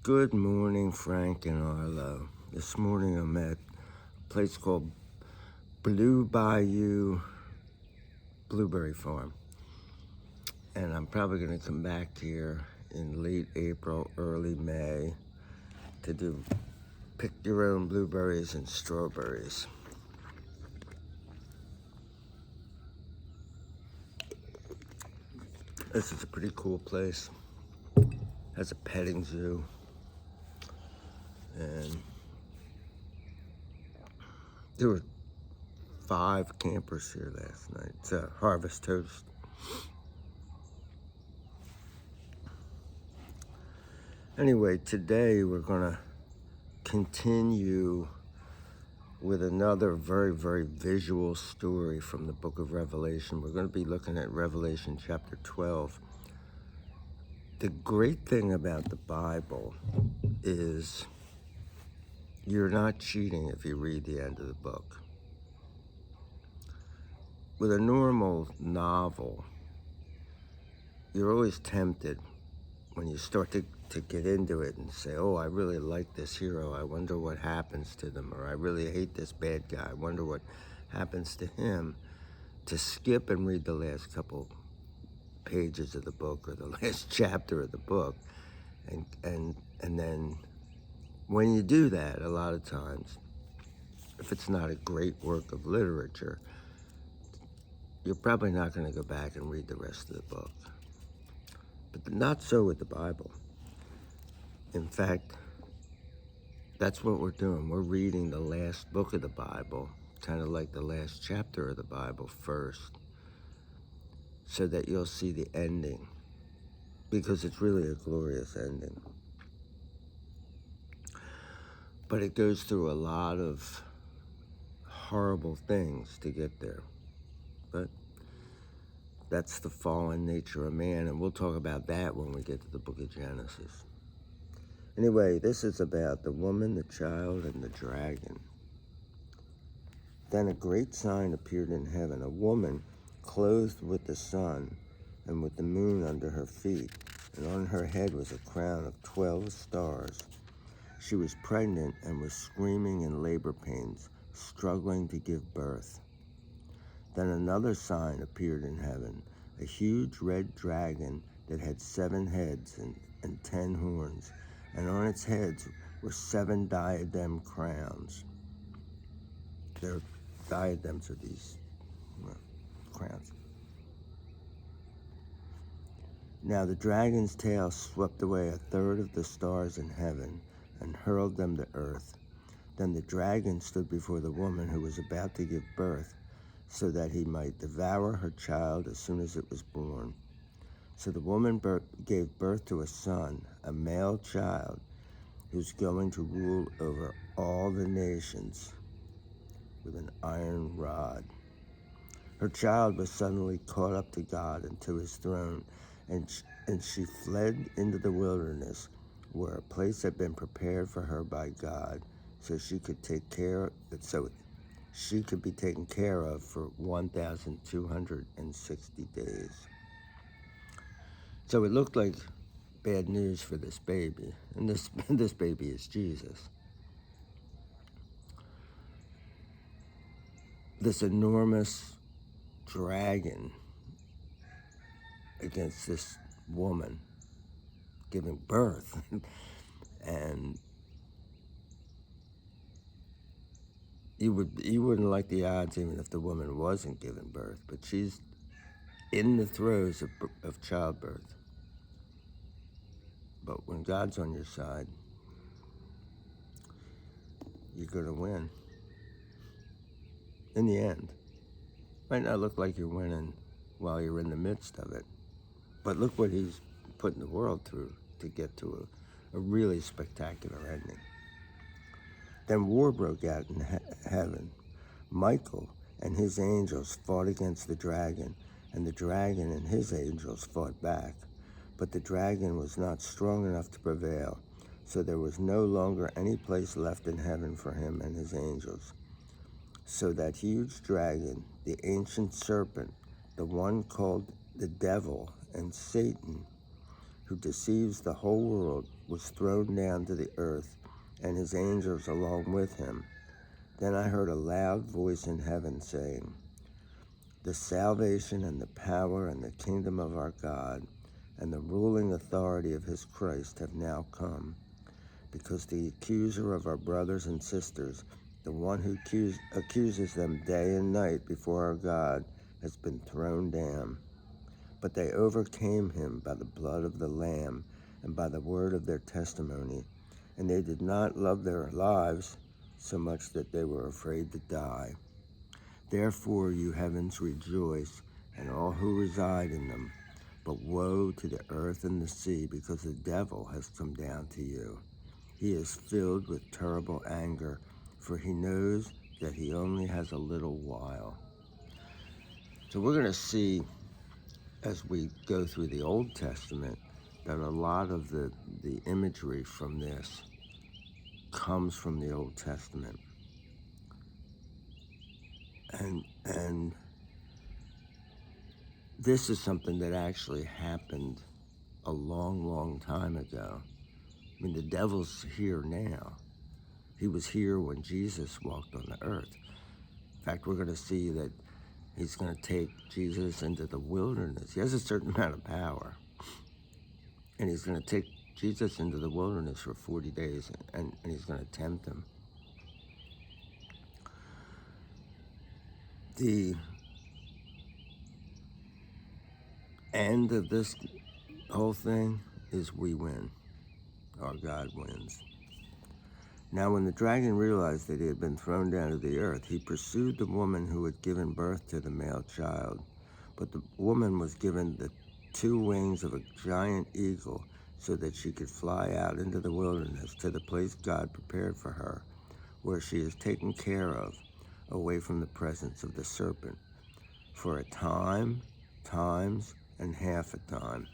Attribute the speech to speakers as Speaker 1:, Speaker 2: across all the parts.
Speaker 1: Good morning, Frank and Arlo. This morning I'm at a place called Blu By U Blueberry Farm. And I'm probably going to come back here in late April, early May to do pick your own blueberries and strawberries. This is a pretty cool place. Has a petting zoo. And there were 5 campers here last night. It's a harvest toast. Anyway, today we're going to continue with another very, very visual story from the book of Revelation. We're going to be looking at Revelation chapter 12. The great thing about the Bible is you're not cheating if you read the end of the book. With a normal novel, you're always tempted when you start to get into it and say, oh, I really like this hero. I wonder what happens to them. Or I really hate this bad guy. I wonder what happens to him. To skip and read the last couple pages of the book or the last chapter of the book. And then when you do that, a lot of times, if it's not a great work of literature, you're probably not going to go back and read the rest of the book. But not so with the Bible. In fact, that's what we're doing. We're reading the last book of the Bible, kind of like the last chapter of the Bible first, so that you'll see the ending, because it's really a glorious ending. But it goes through a lot of horrible things to get there. But that's the fallen nature of man, and we'll talk about that when we get to the book of Genesis. Anyway, this is about the woman, the child, and the dragon. Then a great sign appeared in heaven, a woman clothed with the sun and with the moon under her feet, and on her head was a crown of 12 stars. She was pregnant and was screaming in labor pains, struggling to give birth. Then another sign appeared in heaven, a huge red dragon that had 7 heads and 10 horns, and on its heads were 7 diadem crowns. Their diadems are these crowns. Now the dragon's tail swept away 1/3 of the stars in heaven and hurled them to earth. Then the dragon stood before the woman who was about to give birth, so that he might devour her child as soon as it was born. So the woman gave birth to a son, a male child, who's going to rule over all the nations with an iron rod. Her child was suddenly caught up to God and to his throne, and she fled into the wilderness, where a place had been prepared for her by God, so she could be taken care of for 1,260 days. So it looked like bad news for this baby, and this baby is Jesus. This enormous dragon against this woman giving birth, and you wouldn't like the odds even if the woman wasn't giving birth, but she's in the throes of childbirth. But when God's on your side, you're going to win. In the end. Might not look like you're winning while you're in the midst of it, but look what he's putting the world through to get to a really spectacular ending. Then war broke out in heaven. Michael and his angels fought against the dragon, and the dragon and his angels fought back. But the dragon was not strong enough to prevail, so there was no longer any place left in heaven for him and his angels. So that huge dragon, the ancient serpent, the one called the devil and Satan, who deceives the whole world, was thrown down to the earth, and his angels along with him. Then I heard a loud voice in heaven saying, "The salvation and the power and the kingdom of our God and the ruling authority of his Christ have now come, because the accuser of our brothers and sisters, the one who accuses them day and night before our God, has been thrown down. But they overcame him by the blood of the Lamb and by the word of their testimony, and they did not love their lives so much that they were afraid to die. Therefore, you heavens, rejoice, and all who reside in them. But woe to the earth and the sea, because the devil has come down to you. He is filled with terrible anger, for he knows that he only has a little while." So we're going to see, as we go through the Old Testament, that a lot of the imagery from this comes from the Old Testament. And this is something that actually happened a long, long time ago. I mean, the devil's here now. He was here when Jesus walked on the earth. In fact, we're going to see that he's going to take Jesus into the wilderness. He has a certain amount of power. And he's going to take Jesus into the wilderness for 40 days, and he's going to tempt him. The end of this whole thing is we win. Our God wins. Now, when the dragon realized that he had been thrown down to the earth, he pursued the woman who had given birth to the male child. But the woman was given the 2 wings of a giant eagle so that she could fly out into the wilderness to the place God prepared for her, where she is taken care of, away from the presence of the serpent, for a time, times, and half a time.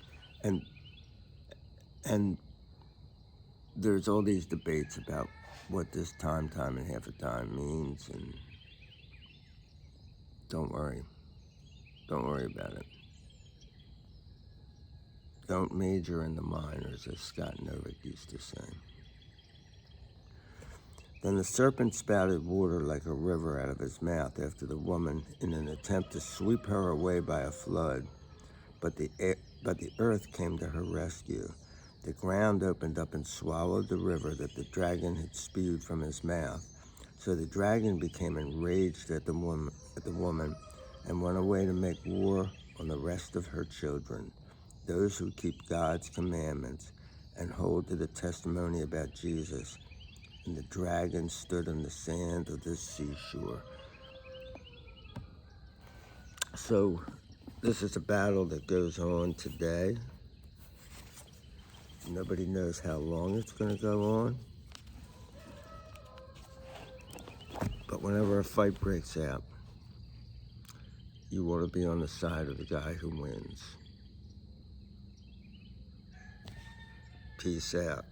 Speaker 1: And there's all these debates about what this time, and half a time means, and don't worry about it. Don't major in the minors, as Scott Novick used to say. Then the serpent spouted water like a river out of his mouth after the woman in an attempt to sweep her away by a flood. But the earth came to her rescue. The ground opened up and swallowed the river that the dragon had spewed from his mouth. So the dragon became enraged at the woman and went away to make war on the rest of her children, those who keep God's commandments and hold to the testimony about Jesus. And the dragon stood on the sand of the seashore. So this is a battle that goes on today. Nobody knows how long it's going to go on. But whenever a fight breaks out, you want to be on the side of the guy who wins. Peace out.